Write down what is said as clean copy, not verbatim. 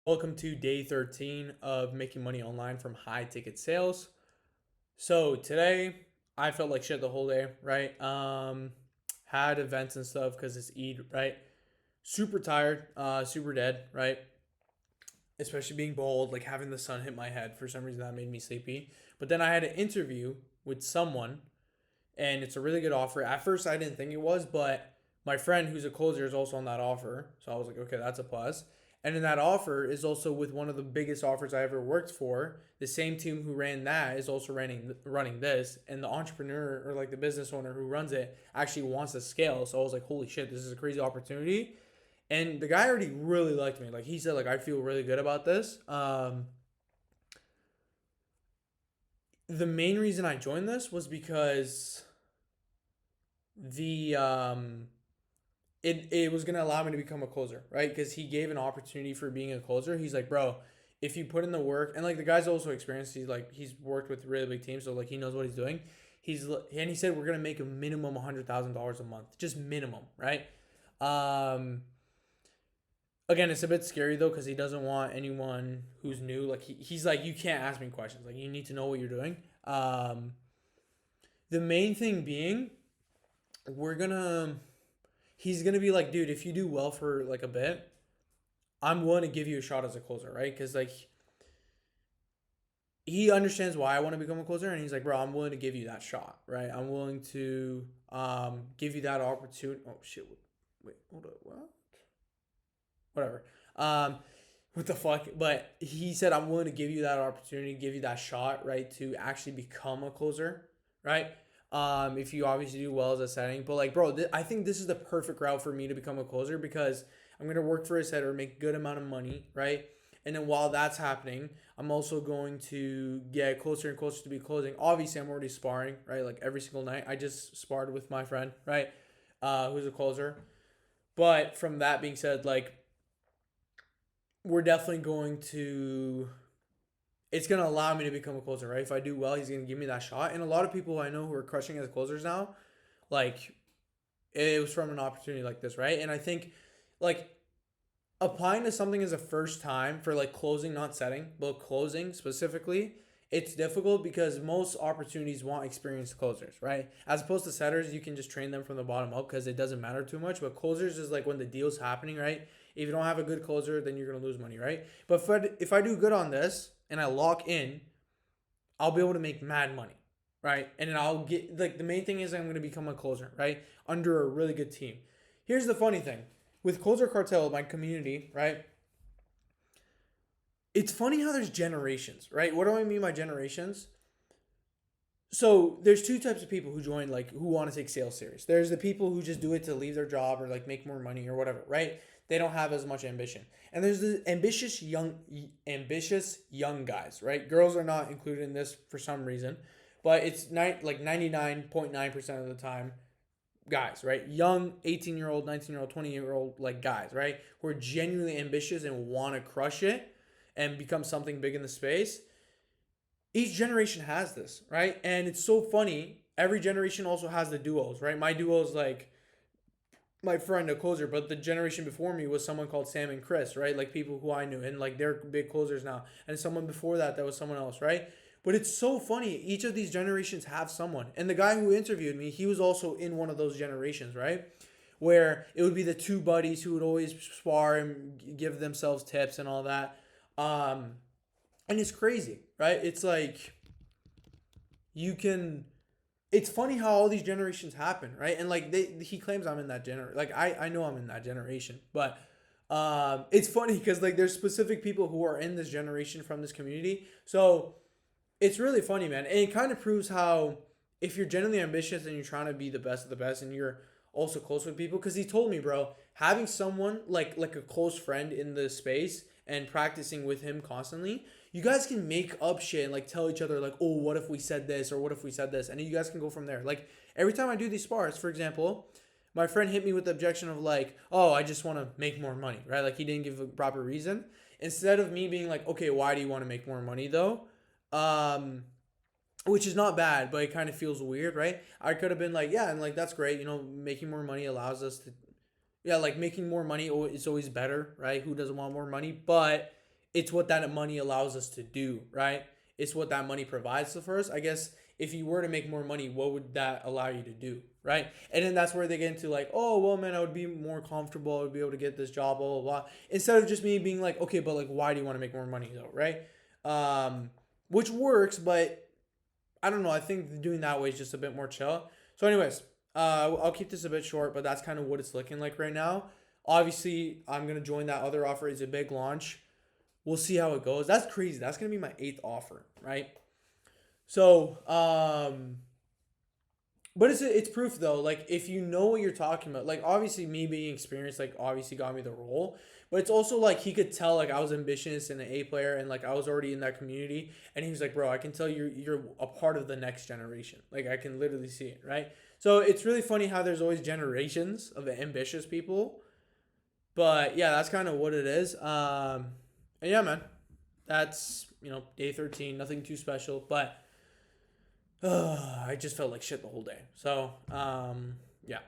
Welcome to day 13 of making money online from high ticket sales. So today I felt like shit the whole day, right? Had events and stuff because it's Eid, right? Super tired, super dead, right? Especially being bold, like having the sun hit my head. For some reason that made me sleepy. But then I had an interview with someone and it's a really good offer. At first I didn't think it was, but my friend who's a closer is also on that offer. So I was like, okay, that's a plus. And then that offer is also with one of the biggest offers I ever worked for. The same team who ran that is also running this, and the entrepreneur or like the business owner who runs it actually wants to scale. So I was like, holy shit, this is a crazy opportunity. And the guy already really liked me. Like he said, like I feel really good about this. The main reason I joined this was because the it was gonna allow me to become a closer, right? Because he gave an opportunity for being a closer. He's like, bro, if you put in the work, and like the guy's also experienced. He's worked with really big teams, so like he knows what he's doing. He said we're gonna make a minimum $100,000 a month, just minimum, right? Um, Again, it's a bit scary though because he doesn't want anyone who's new. Like he's like, you can't ask me questions. Like you need to know what you're doing. The main thing being, we're gonna he's gonna be like, dude, if you do well for like a bit, I'm willing to give you a shot as a closer, right? Because like he understands why I want to become a closer, and he's like, bro, I'm willing to give you that shot, right? I'm willing to give you that opportunity. Oh shit! Wait, hold up, what? Whatever. Um, what the fuck? But he said I'm willing to give you that opportunity, give you that shot, right, to actually become a closer, right? If you obviously do well as a setting, but like, bro, I think this is the perfect route for me to become a closer because I'm gonna work for a setter, make a good amount of money, right? And then while that's happening, I'm also going to get closer and closer to be closing. Obviously, I'm already sparring, right? Like every single night, I just sparred with my friend, right? Who's a closer. But from that being said, like we're definitely going to it's gonna allow me to become a closer, right? If I do well, he's gonna give me that shot. And a lot of people I know who are crushing as closers now, like it was from an opportunity like this, right? And I think like applying to something as a first time for like closing, not setting, but closing specifically, it's difficult because most opportunities want experienced closers, right? As opposed to setters, you can just train them from the bottom up because it doesn't matter too much. But closers is like when the deal's happening, right? If you don't have a good closer, then you're gonna lose money, right? But if I do good on this and I lock in, I'll be able to make mad money, right? And then I'll get like the main thing is I'm gonna become a closer, right? Under a really good team. Here's the funny thing with Closer Cartel, my community, right? It's funny how there's generations, right? What do I mean by generations? So there's two types of people who join, like who want to take sales serious. There's the people who just do it to leave their job or like make more money or whatever, right? They don't have as much ambition. And there's the ambitious young guys, right? Girls are not included in this for some reason, but it's like 99.9% of the time guys, right? Young 18-year-old, 19-year-old, 20-year-old like guys, right? Who are genuinely ambitious and want to crush it and become something big in the space. Each generation has this, right? And it's so funny. Every generation also has the duos, right? My duo is like my friend, a closer, but the generation before me was someone called Sam and Chris, right? Like people who I knew, and like they're big closers now. And someone before that, that was someone else, right? But it's so funny. Each of these generations have someone. And the guy who interviewed me, he was also in one of those generations, right? Where it would be the two buddies who would always spar and give themselves tips and all that. Um, and it's crazy, right? It's like you can it's funny how all these generations happen, right? And like he claims I'm in that generation. Like I know I'm in that generation, but it's funny because like there's specific people who are in this generation from this community. So it's really funny, man. And it kind of proves how if you're genuinely ambitious and you're trying to be the best of the best and you're also close with people, because he told me, bro, having someone like a close friend in the space and practicing with him constantly, you guys can make up shit and like tell each other like, oh, what if we said this or what if we said this, and you guys can go from there. Like every time I do these spars, for example, my friend hit me with the objection of like, oh, I just want to make more money, right? Like he didn't give a proper reason. Instead of me being like, okay, why do you want to make more money though? Um, which is not bad, but it kind of feels weird, right? I could have been like, yeah, and like that's great, making more money allows us to, yeah, like making more money is always better, right? Who doesn't want more money? But it's what that money allows us to do, right? It's what that money provides for us. I guess if you were to make more money, what would that allow you to do, right? And then that's where they get into like, oh, well, man, I would be more comfortable. I would be able to get this job, blah, blah, blah. Instead of just me being like, okay, but like, why do you want to make more money though, right? Which works, but I don't know. I think doing that way is just a bit more chill. So, anyways, I'll keep this a bit short, but that's kind of what it's looking like right now. Obviously, I'm gonna join that other offer. It's a big launch. We'll see how it goes. That's crazy. That's gonna be my eighth offer, right? So, but it's proof though. Like if you know what you're talking about, like obviously me being experienced, like obviously got me the role. But it's also like he could tell like I was ambitious and an A player and like I was already in that community. And he was like, bro, I can tell you're a part of the next generation. Like I can literally see it, right? So it's really funny how there's always generations of ambitious people. But yeah, that's kind of what it is. And yeah, man, that's day 13. Nothing too special, but I just felt like shit the whole day. So, yeah.